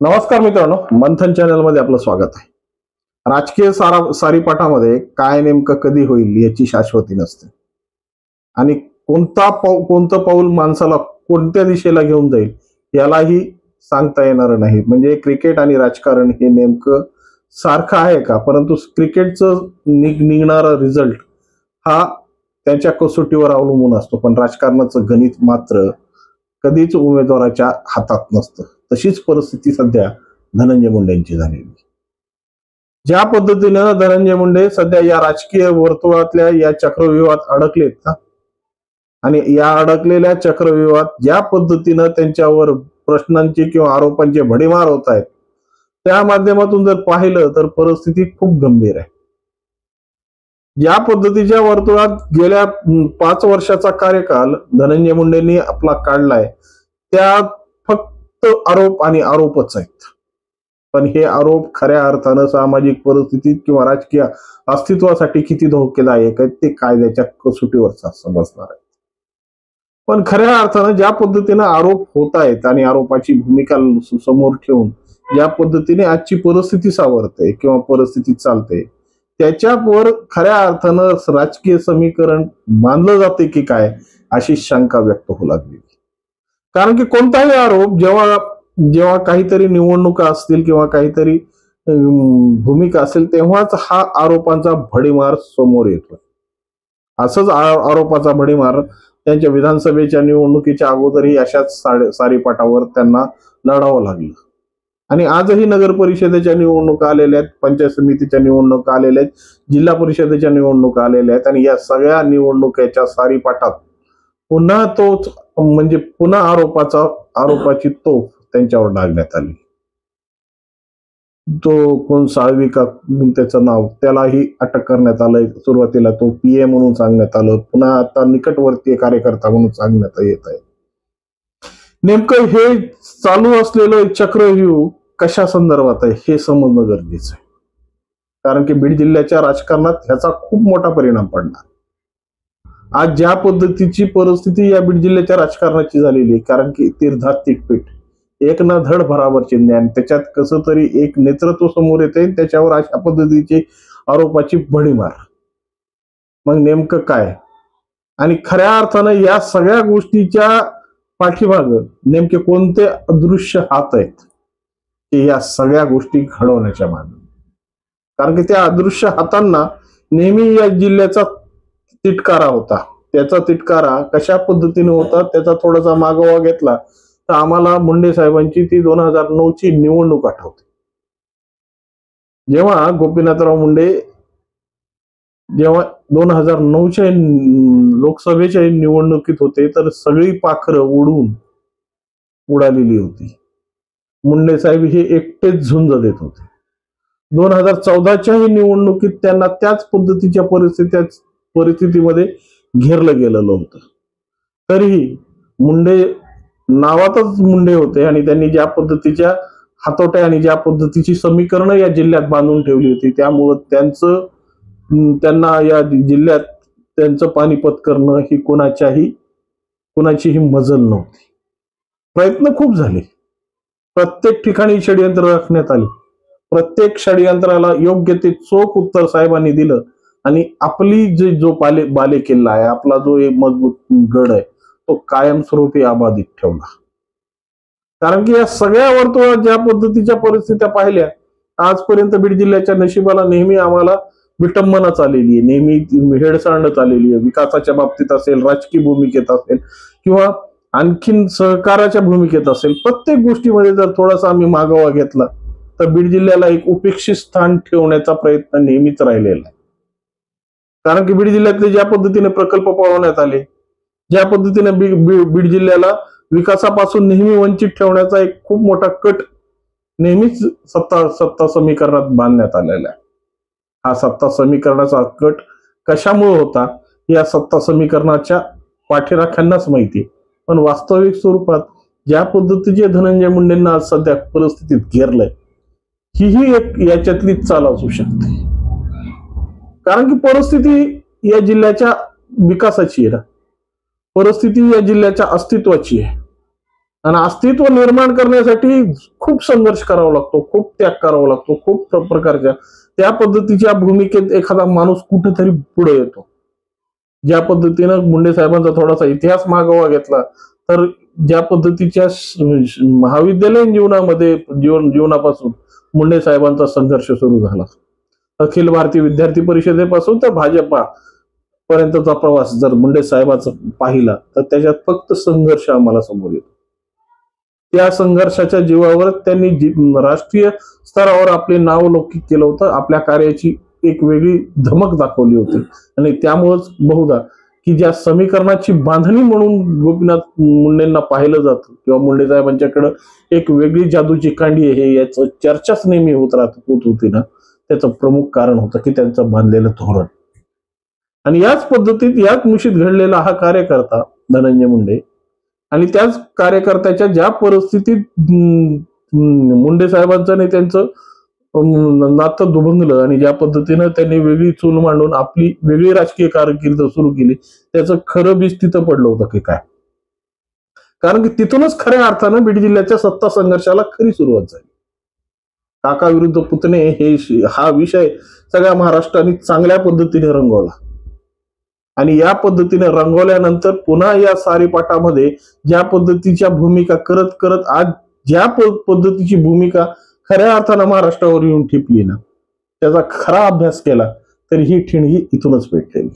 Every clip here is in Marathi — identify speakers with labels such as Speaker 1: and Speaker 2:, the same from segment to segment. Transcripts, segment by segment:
Speaker 1: नमस्कार मित्रांनो, मंथन चॅनल मध्ये आपलं स्वागत आहे. राजकीय सारीपाठामध्ये काय नेमकं कधी होईल याची शाश्वती नसते आणि कोणतं पाऊल माणसाला कोणत्या दिशेला घेऊन जाईल यालाही सांगता येणार नाही. म्हणजे क्रिकेट आणि राजकारण हे नेमकं सारखं आहे का? परंतु क्रिकेटचं निघणारा रिझल्ट हा त्यांच्या कसोटीवर अवलंबून असतो, पण राजकारणाचं गणित मात्र कधीच उमेदवाराच्या हातात नसतं. तशीच परिस्थिती सध्या धनंजय मुंडेंची झालेली. ज्या पद्धतीनं धनंजय मुंडे सध्या या राजकीय वर्तुळातल्या या चक्रव्यूहात अडकलेत ना, आणि या अडकलेल्या चक्रव्यूहात ज्या पद्धतीनं त्यांच्यावर प्रश्नांची किंवा आरोपांचे भडीमार होत आहेत, त्या माध्यमातून जर पाहिलं तर परिस्थिती खूप गंभीर आहे. या पद्धतीच्या वर्तुळात गेल्या 5 वर्षाचा कार्यकाल धनंजय मुंडेंनी आपला काढलाय, त्यात फक्त आरोप आणि आरोपच आहेत. पण हे आरोप खऱ्या अर्थानं सामाजिक परिस्थितीत किंवा राजकीय अस्तित्वासाठी किती धोकेदायक आहेत ते कायद्याच्या कसोटीवर समजणार आहे. पण खऱ्या अर्थानं ज्या पद्धतीनं आरोप होत आहेत आणि आरोपाची भूमिका समोर ठेवून ज्या पद्धतीने आजची परिस्थिती सावरते किंवा परिस्थिती चालते, त्याच्यावर खऱ्या अर्थानं राजकीय समीकरण बांधलं जाते की काय अशी शंका व्यक्त होऊ लागली. कारण की कोणताही आरोप जेव्हा काहीतरी निवडणुका असतील किंवा काहीतरी भूमिका असेल तेव्हाच हा आरोपांचा भडीमार समोर येतो. असंच आरोपाचा भडीमार त्यांच्या विधानसभेच्या निवडणुकीच्या अगोदरही अशाच सारीपाठावर त्यांना लढावं लागलं. आणि आजही नगर परिषदेच्या निवडणुका आलेल्या आहेत, पंचायत समितीच्या निवडणुका आलेल्या आहेत, जिल्हा परिषदेच्या निवडणुका आलेल्या आहेत आणि या सगळ्या निवडणुकीच्या सारीपाठात पुन्हा आरोपाची तोफ त्यांच्यावर डागण्यात आली. तो कोण साळवी का त्याचं नाव, त्यालाही अटक करण्यात आलंय. सुरुवातीला तो पीए म्हणून सांगण्यात आलं, पुन्हा आता निकटवर्तीय कार्यकर्ता म्हणून सांगण्यात येत आहे. नेमकं हे चालू असलेलं चक्रव्यूह कशा संदर्भात आहे हे समजणं गरजेचं आहे. कारण की बीड जिल्ह्याच्या राजकारणात ह्याचा खूप मोठा परिणाम पडणार. आज ज्या पद्धतीची परिस्थिती या बीड जिल्ह्याच्या राजकारणाची झालेली आहे, कारण की तीर्थात्विक पीठ एक ना धड भरावर चिन्ह आणि त्याच्यात कसं तरी एक नेतृत्व समोर येते, त्याच्यावर अशा पद्धतीची आरोपाची भडीमार. मग नेमकं काय आणि खऱ्या अर्थानं या सगळ्या गोष्टीच्या पाठीमाग नेमके कोणते अदृश्य हात आहेत की या सगळ्या गोष्टी घडवण्याच्या मागे? कारण की त्या अदृश्य हातांना नेहमी या जिल्ह्याचा तिटकारा होता. त्याचा तिटकारा कशा पद्धतीने होता त्याचा थोडासा मागोवा घेतला तर आम्हाला मुंडे साहेबांची ती 2009ची निवडणूक आठवते. जेव्हा गोपीनाथराव मुंडे 2009च्या लोकसभेच्या निवडणुकीत होते तर सगळी पाखरं उडालेली होती. मुंडे साहेब हे एकटेच झुंज देत होते. 2014च्याही निवडणुकीत त्यांना त्याच पद्धतीच्या परिस्थितीमध्ये घेरलं गेलेलं होतं. तरीही मुंडे नावातच मुंडे होते आणि त्यांनी ज्या पद्धतीच्या हातोट्या आणि ज्या पद्धतीची समीकरणं या जिल्ह्यात बांधून ठेवली होती, त्यामुळं त्यांना या जिल्ह्यात त्यांचं पानिपत करणं ही कुणाचीही मजल नव्हती. प्रयत्न खूप झाले, प्रत्येक ठिकाणी षडयंत्र राखण्यात आले, प्रत्येक षडयंत्राला योग्य ते चोख उत्तर साहेबांनी दिलं आणि आपली जो बालेकिल्ला आहे, आपला जो एक मजबूत गड आहे तो कायमस्वरूपी अबाधित ठेवला. कारण की या सगळ्या वर्तुळात ज्या पद्धतीच्या परिस्थित्या पाहिल्या, आजपर्यंत बीड जिल्ह्याच्या नशिबाला नेहमी आम्हाला विटंबनाच आलेली आहे, नेहमी हेळसांडच आलेली आहे. विकासाच्या बाबतीत असेल, राजकीय भूमिकेत असेल किंवा आणखीन सहकाराच्या भूमिकेत असेल, प्रत्येक गोष्टीमध्ये जर थोडासा आम्ही मागोवा घेतला तर बीड जिल्ह्याला एक उपेक्षित स्थान ठेवण्याचा प्रयत्न नेहमीच राहिलेला आहे. कारण की बीड जिल्ह्यातले ज्या पद्धतीने प्रकल्प पळवण्यात आले, ज्या पद्धतीने बीड जिल्ह्याला विकासापासून नेहमी वंचित ठेवण्याचा एक खूप मोठा कट नेहमीच सत्ता समीकरणात बांधण्यात आलेला आहे. हा सत्ता समीकरणाचा कट कशामुळे होता या सत्ता समीकरणाच्या पाठीराख्यांनाच माहिती. पण वास्तविक स्वरूपात ज्या पद्धतीचे धनंजय मुंडेंना आज सध्या परिस्थितीत घेरलंय, ही एक याच्यातलीच चाल असू शकते. कारण की परिस्थिती या जिल्ह्याच्या विकासाची आहे, परिस्थिती या जिल्ह्याच्या अस्तित्वाची आहे आणि अस्तित्व निर्माण करण्यासाठी खूप संघर्ष करावा लागतो, खूप त्याग करावा लागतो, खूप प्रकारच्या त्या पद्धतीच्या भूमिकेत एखादा माणूस कुठेतरी पुढे येतो. ज्या पद्धतीनं मुंडे साहेबांचा थोडासा इतिहास मागोवा घेतला तर ज्या पद्धतीच्या महाविद्यालयीन जीवनामध्ये जीवनापासून मुंडे साहेबांचा संघर्ष सुरू झाला, अखिल भारतीय विद्यार्थी परिषदेपासून तर भाजपा पर्यंतचा प्रवास जर मुंडे साहेबांचा पाहिला तर त्याच्यात फक्त संघर्ष आम्हाला समोर येतो. त्या संघर्षाच्या जीवावर त्यांनी राष्ट्रीय स्तरावर आपले नाव लौकिक केलं होतं, आपल्या कार्याची एक वेगळी धमक दाखवली होती. आणि त्यामुळेच बहुधा की ज्या समीकरणाची बांधणी म्हणून गोपीनाथ मुंडेंना पाहिलं जातं किंवा मुंडे साहेबांच्याकडे एक वेगळी जादूची कांडी आहे याचं चर्चाच नेहमी होत होती ना, त्याचं प्रमुख कारण होतं की त्यांचं बांधलेलं धोरण. आणि याच पद्धतीत याच मुशीत घडलेला हा कार्यकर्ता धनंजय मुंडे आणि त्याच कार्यकर्त्याच्या ज्या परिस्थितीत मुंडे साहेबांचं आणि त्यांचं नातं दुभंगलं आणि ज्या पद्धतीनं त्यांनी वेगळी चूल मांडून आपली वेगळी राजकीय कारकीर्द सुरू केली, त्याचं खरं बीज तिथं पडलं होतं की काय. कारण की तिथूनच खऱ्या अर्थानं बीड जिल्ह्याच्या सत्ता संघर्षाला खरी सुरुवात झाली. काका विरुद्ध पुतणे हा विषय सगळ्या महाराष्ट्राने चांगल्या पद्धतीने रंगवला. आणि या पद्धतीने रंगवल्यानंतर पुन्हा या सारीपाटामध्ये ज्या पद्धतीच्या भूमिका करत करत आज ज्या पद्धतीची भूमिका खऱ्या अर्थानं महाराष्ट्रावर येऊन ठिपली ना, त्याचा खरा अभ्यास केला तर ही ठिणगी इथूनच पेटलेली.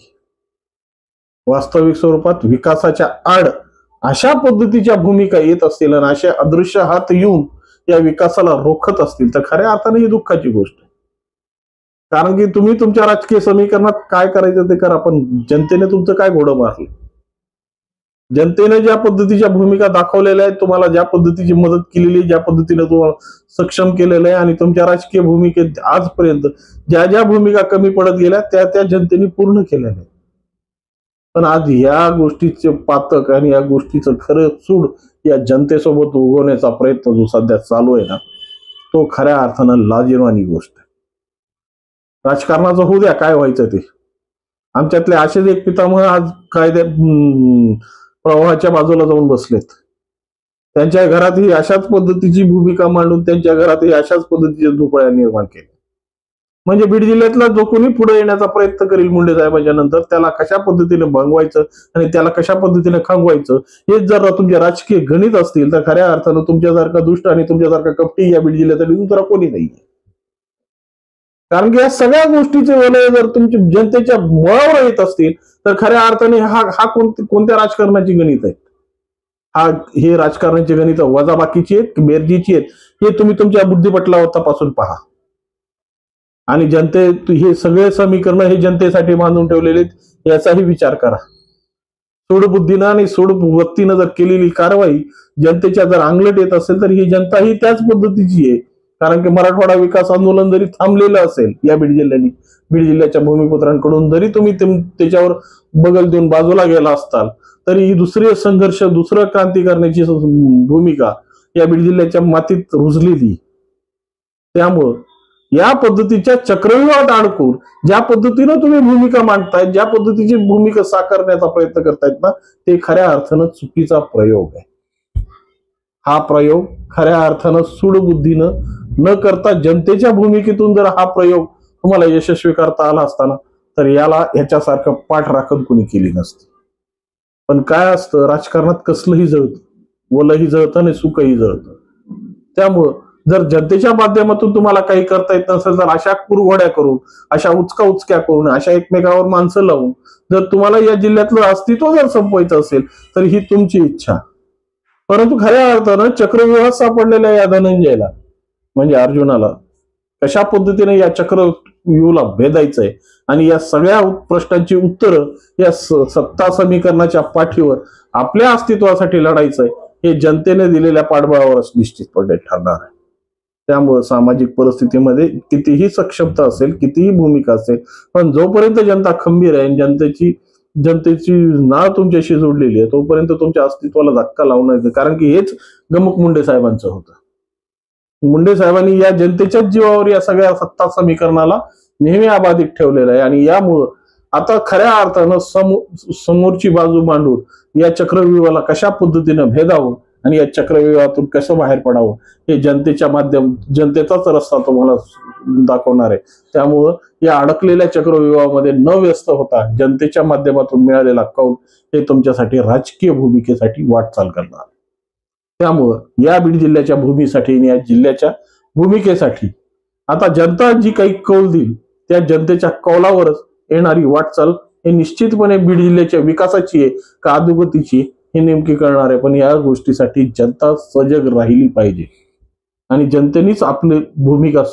Speaker 1: वास्तविक स्वरूपात विकासाच्या आड अशा पद्धतीच्या भूमिका येत असतील आणि अशा अदृश्य हात येऊन या विकासाला रोखत असतील तर खऱ्या अर्थाने ही दुःखाची गोष्ट आहे. कारण की तुम्ही तुमच्या राजकीय समीकरणात काय करायचं ते करा, पण जनतेने तुमचं काय घोडं मारलं. जनतेने ज्या पद्धतीच्या भूमिका दाखवलेल्या आहेत, तुम्हाला ज्या पद्धतीची मदत केलेली, ज्या पद्धतीने तुम्हाला सक्षम केलेलं आहे आणि तुमच्या राजकीय भूमिकेत आजपर्यंत ज्या ज्या भूमिका कमी पडत गेल्या त्या त्या जनतेने पूर्ण केलेल्या आहेत. पण आज या गोष्टीचे पातक आणि या गोष्टीचं खरं चूड या जनतेसोबत उगवण्याचा प्रयत्न जो सध्या चालू आहे ना, तो खऱ्या अर्थानं लाजिरवाणी गोष्ट आहे. राजकारणाचं होऊ द्या, काय व्हायचं ते. आमच्यातले असेच एक पितामह आज कायद्या प्रवाहाच्या बाजूला जाऊन बसलेत. त्यांच्या घरातही अशाच पद्धतीची भूमिका मांडून त्यांच्या घरातही अशाच पद्धतीचे झोपड्या निर्माण केल्या. म्हणजे बीड जिल्ह्यातला जो कोणी पुढे येण्याचा प्रयत्न करेल मुंडे साहेबांच्या नंतर त्याला कशा पद्धतीने भंगवायचं आणि त्याला कशा पद्धतीने खांगवायचं हेच जर तुमचे राजकीय गणित असतील तर खऱ्या अर्थानं तुमच्यासारखा दुष्ट आणि तुमच्यासारखा कपटी या बीड जिल्ह्यासाठी दुसरा कोणी नाही. कारण की या सगळ्या गोष्टीचे वलय जर तुमच्या जनतेच्या मुळावर येत असतील तर खऱ्या अर्थाने हा कोणत्या राजकारणाची गणित आहे. हे राजकारणाची गणित वजाबाकीची आहेत, बेरजीची आहेत, हे तुम्ही तुमच्या बुद्धिपटलावर तपासून पहा. आणि हे सगळे समीकरण हे जनतेसाठी बांधून ठेवलेले आहेत याचाही विचार करा. सूडबुद्धीनं आणि सूडवृत्तीनं जर केलेली कारवाई जनतेच्या जर अंगलट येत असेल तर ही जनता ही त्याच पद्धतीची आहे. कारण की मराठवाडा विकास आंदोलन जरी थांबलेलं असेल या बीड जिल्ह्याच्या भूमिपुत्रांकडून जरी तुम्ही त्याच्यावर बगल देऊन बाजूला गेला असताल तरी ही दुसरे संघर्ष दुसरं क्रांती करण्याची भूमिका या बीड जिल्ह्याच्या मातीत रुजलेली. त्यामुळं या पद्धतीच्या चक्रव्यूहात अडकून ज्या पद्धतीनं तुम्ही भूमिका मांडतायत, ज्या पद्धतीची भूमिका साकारण्याचा प्रयत्न करतायत ना, ते खऱ्या अर्थानं चुकीचा प्रयोग आहे. हा प्रयोग खऱ्या अर्थानं सूडबुद्धीनं न करता जनतेच्या भूमिकेतून जर हा प्रयोग तुम्हाला यशस्वी करता आला असताना तर ह्याच्यासारखं पाठ राखण कुणी केली नसती. पण काय असतं, राजकारणात कसलंही जळतं, वलही जळतं आणि सुखही जळतं. त्यामुळं जर जनतेच्या माध्यमातून तुम्हाला काही करता येत नसेल तर अशा कुरघोड्या करून, अशा उचक्या करून, अशा एकमेकावर माणसं लावून जर तुम्हाला या जिल्ह्यातलं अस्तित्व जर संपवायचं असेल तर ही तुमची इच्छा. परंतु खऱ्या अर्थानं चक्रव्यूहात सापडलेल्या या धनंजयला म्हणजे अर्जुनाला कशा पद्धतीने या चक्रव्यूहाला भेदायचंय आणि या सगळ्या प्रश्नांची उत्तरं या सत्ता समीकरणाच्या पाठीवर आपल्या अस्तित्वासाठी लढायचंय हे जनतेने दिलेल्या पाठबळावरच निश्चितपणे ठरणार आहे. त्यामुळे सामाजिक परिस्थितीमध्ये कितीही सक्षमता असेल, कितीही भूमिका असेल, पण जोपर्यंत जनता खंबीर आहे, जनतेची नाळ तुमच्याशी जोडलेली आहे, तोपर्यंत तुमच्या अस्तित्वाला धक्का लावणार. कारण की हेच गमक मुंडे साहेबांचं होतं. मुंडे साहेबांनी या जनतेच्याच जीवावर या सगळ्या सत्ता समीकरणाला नेहमी अबाधित ठेवलेलं आहे. आणि यामुळं आता खऱ्या अर्थानं समोरची बाजू मांडून या चक्रव्यूहाला कशा पद्धतीनं भेदावं आणि या चक्रव्यूहातून कसं बाहेर पडावं हे जनतेचाच रस्ता तुम्हाला दाखवणार आहे. त्यामुळं या अडकलेल्या चक्रव्यूहामध्ये न व्यस्त होता जनतेच्या माध्यमातून मिळालेला कौल हे तुमच्यासाठी राजकीय भूमिकेसाठी वाटचाल करणार. त्यामुळं या बीड जिल्ह्याच्या भूमीसाठी आणि या जिल्ह्याच्या भूमिकेसाठी आता जनता जी काही कौल देईल त्या जनतेच्या कौलावरच येणारी वाटचाल हे निश्चितपणे बीड जिल्ह्याच्या विकासाची आहे का अधोगतीची हे नेमकी कळणार आहे. पण या गोष्टीसाठी जनता सजग राहिली पाहिजे आणि जनतेनेच आपली भूमिका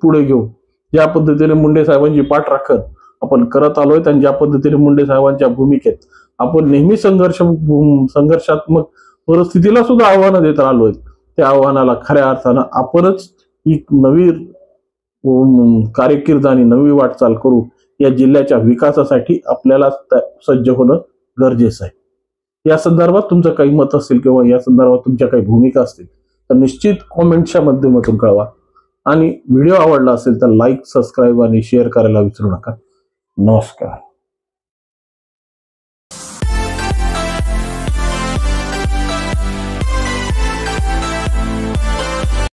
Speaker 1: पुढे घेऊन ज्या पद्धतीने मुंडे साहेबांची पाठ राखत आपण करत आलोय आणि ज्या पद्धतीने मुंडे साहेबांच्या भूमिकेत आपण नेहमी संघर्षात्मक परिस्थितीला सुद्धा आव्हानं देत राहिलोय, त्या आव्हानाला खऱ्या अर्थानं आपणच एक नवी कारकीर्द आणि नवी वाटचाल करू. या जिल्ह्याच्या विकासासाठी आपल्याला सज्ज होणं गरजेचं आहे. या संदर्भात तुमचं काही मत असेल किंवा या संदर्भात तुमच्या काही भूमिका असतील तर निश्चित कॉमेंटच्या माध्यमातून कळवा आणि व्हिडिओ आवडला असेल तर लाईक, सबस्क्राईब आणि शेअर करायला विसरू नका. नमस्कार.